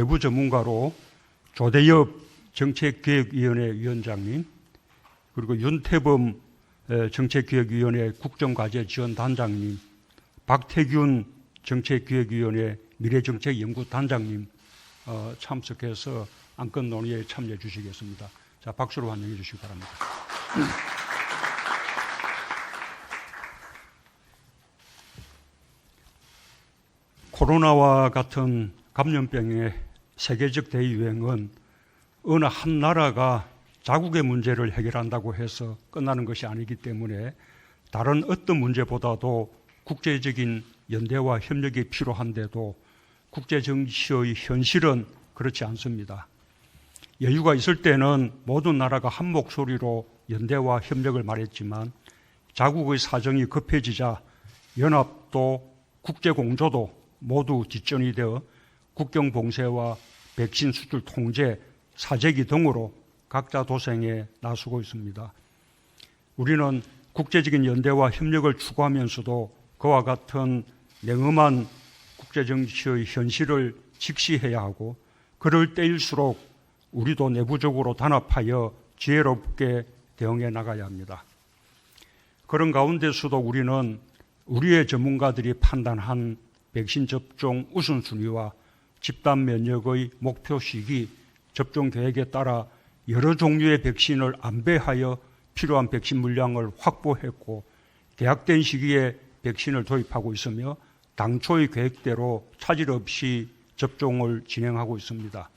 외부 전문가로 조대엽 정책기획위원회 위원장님, 그리고 윤태범 정책기획위원회 국정과제지원단장님, 박태균 정책기획위원회 미래정책연구단장님 참석해서 안건 논의에 참여해 주시겠습니다. 자, 박수로 환영해 주시기 바랍니다. 코로나와 같은 감염병의 세계적 대유행은 어느 한 나라가 자국의 문제를 해결한다고 해서 끝나는 것이 아니기 때문에 다른 어떤 문제보다도 국제적인 연대와 협력이 필요한데도 국제정치의 현실은 그렇지 않습니다. 여유가 있을 때는 모든 나라가 한 목소리로 연대와 협력을 말했지만 자국의 사정이 급해지자 연합도 국제공조도 모두 뒷전이 되어 국경 봉쇄와 백신 수출 통제, 사재기 등으로 각자 도생에 나서고 있습니다. 우리는 국제적인 연대와 협력을 추구하면서도 그와 같은 냉엄한 국제정치의 현실을 직시해야 하고 그럴 때일수록 우리도 내부적으로 단합하여 지혜롭게 대응해 나가야 합니다. 그런 가운데서도 우리는 우리의 전문가들이 판단한 백신 접종 우선순위와 집단 면역의 목표 시기, 접종 계획에 따라 여러 종류의 백신을 안배하여 필요한 백신 물량을 확보했고 계약된 시기에 백신을 도입하고 있으며 당초의 계획대로 차질 없이 접종을 진행하고 있습니다.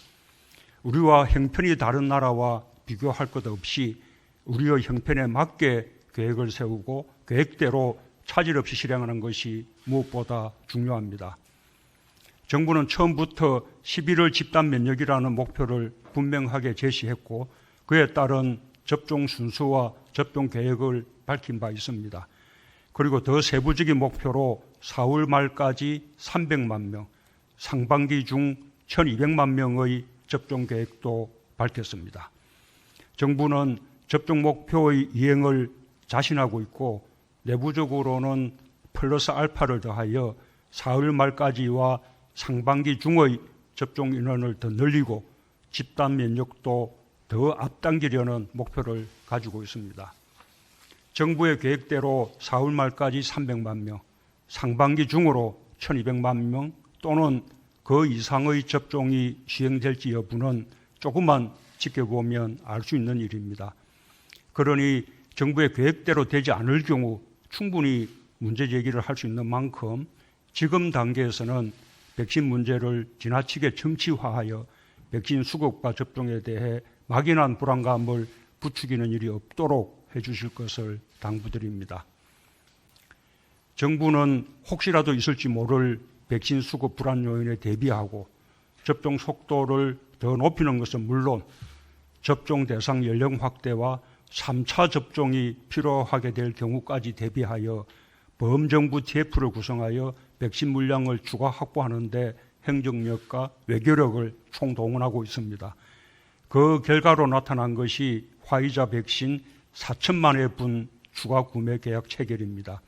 우리와 형편이 다른 나라와 비교할 것 없이 우리의 형편에 맞게 계획을 세우고 계획대로 차질 없이 실행하는 것이 무엇보다 중요합니다. 정부는 처음부터 11월 집단 면역이라는 목표를 분명하게 제시했고 그에 따른 접종 순서와 접종 계획을 밝힌 바 있습니다. 그리고 더 세부적인 목표로 4월 말까지 300만 명, 상반기 중 1200만 명의 접종 계획도 밝혔습니다. 정부는 접종 목표의 이행을 자신하고 있고 내부적으로는 플러스 알파를 더하여 4월 말까지와 상반기 중의 접종 인원을 더 늘리고 집단 면역도 더 앞당기려는 목표를 가지고 있습니다. 정부의 계획대로 4월 말까지 300만 명, 상반기 중으로 1200만 명 또는 그 이상의 접종이 시행될지 여부는 조금만 지켜보면 알 수 있는 일입니다. 그러니 정부의 계획대로 되지 않을 경우 충분히 문제 제기를 할 수 있는 만큼 지금 단계에서는 백신 문제를 지나치게 정치화하여 백신 수급과 접종에 대해 막연한 불안감을 부추기는 일이 없도록 해주실 것을 당부드립니다. 정부는 혹시라도 있을지 모를 백신 수급 불안 요인에 대비하고 접종 속도를 더 높이는 것은 물론 접종 대상 연령 확대와 3차 접종이 필요하게 될 경우까지 대비하여 범정부 TF를 구성하여 백신 물량을 추가 확보하는 데 행정력과 외교력을 총동원하고 있습니다. 그 결과로 나타난 것이 화이자 백신 4천만 회분 추가 구매 계약 체결입니다.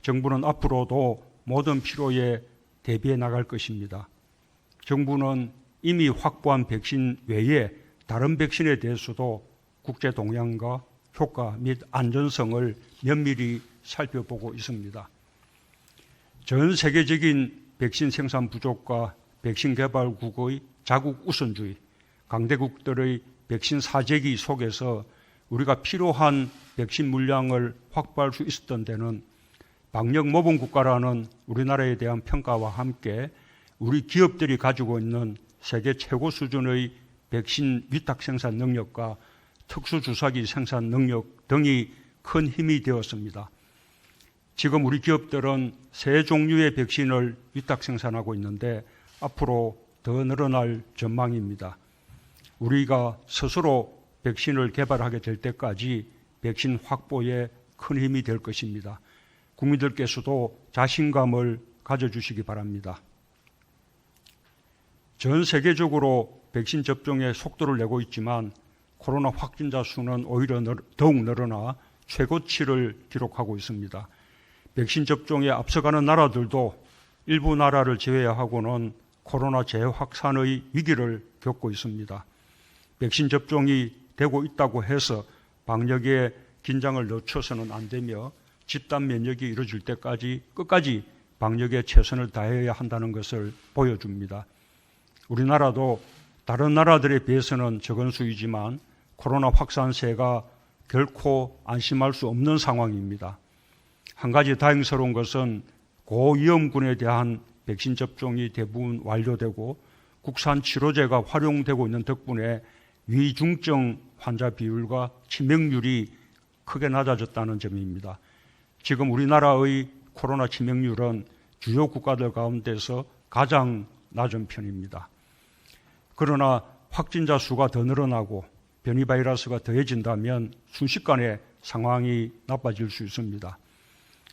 정부는 앞으로도 모든 필요에 대비해 나갈 것입니다. 정부는 이미 확보한 백신 외에 다른 백신에 대해서도 국제 동향과 효과 및 안전성을 면밀히 살펴보고 있습니다. 전 세계적인 백신 생산 부족과 백신 개발국의 자국 우선주의, 강대국들의 백신 사재기 속에서 우리가 필요한 백신 물량을 확보할 수 있었던 데는 방역 모범 국가라는 우리나라에 대한 평가와 함께 우리 기업들이 가지고 있는 세계 최고 수준의 백신 위탁 생산 능력과 특수주사기 생산 능력 등이 큰 힘이 되었습니다. 지금 우리 기업들은 세 종류의 백신을 위탁 생산하고 있는데 앞으로 더 늘어날 전망입니다. 우리가 스스로 백신을 개발하게 될 때까지 백신 확보에 큰 힘이 될 것입니다. 국민들께서도 자신감을 가져주시기 바랍니다. 전 세계적으로 백신 접종의 속도를 내고 있지만 코로나 확진자 수는 오히려 더욱 늘어나 최고치를 기록하고 있습니다. 백신 접종에 앞서가는 나라들도 일부 나라를 제외하고는 코로나 재확산의 위기를 겪고 있습니다. 백신 접종이 되고 있다고 해서 방역에 긴장을 늦춰서는 안 되며 집단 면역이 이루어질 때까지 끝까지 방역에 최선을 다해야 한다는 것을 보여줍니다. 우리나라도 다른 나라들에 비해서는 적은 수이지만 코로나 확산세가 결코 안심할 수 없는 상황입니다. 한 가지 다행스러운 것은 고위험군에 대한 백신 접종이 대부분 완료되고 국산 치료제가 활용되고 있는 덕분에 위중증 환자 비율과 치명률이 크게 낮아졌다는 점입니다. 지금 우리나라의 코로나 치명률은 주요 국가들 가운데서 가장 낮은 편입니다. 그러나 확진자 수가 더 늘어나고 변이 바이러스가 더해진다면 순식간에 상황이 나빠질 수 있습니다.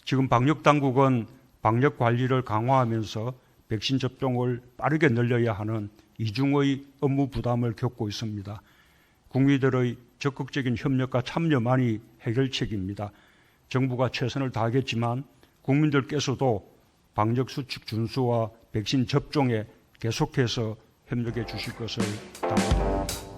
지금 방역 당국은 방역 관리를 강화하면서 백신 접종을 빠르게 늘려야 하는 이중의 업무 부담을 겪고 있습니다. 국민들의 적극적인 협력과 참여만이 해결책입니다. 정부가 최선을 다하겠지만 국민들께서도 방역 수칙 준수와 백신 접종에 계속해서 협력해 주실 것을 당부합니다.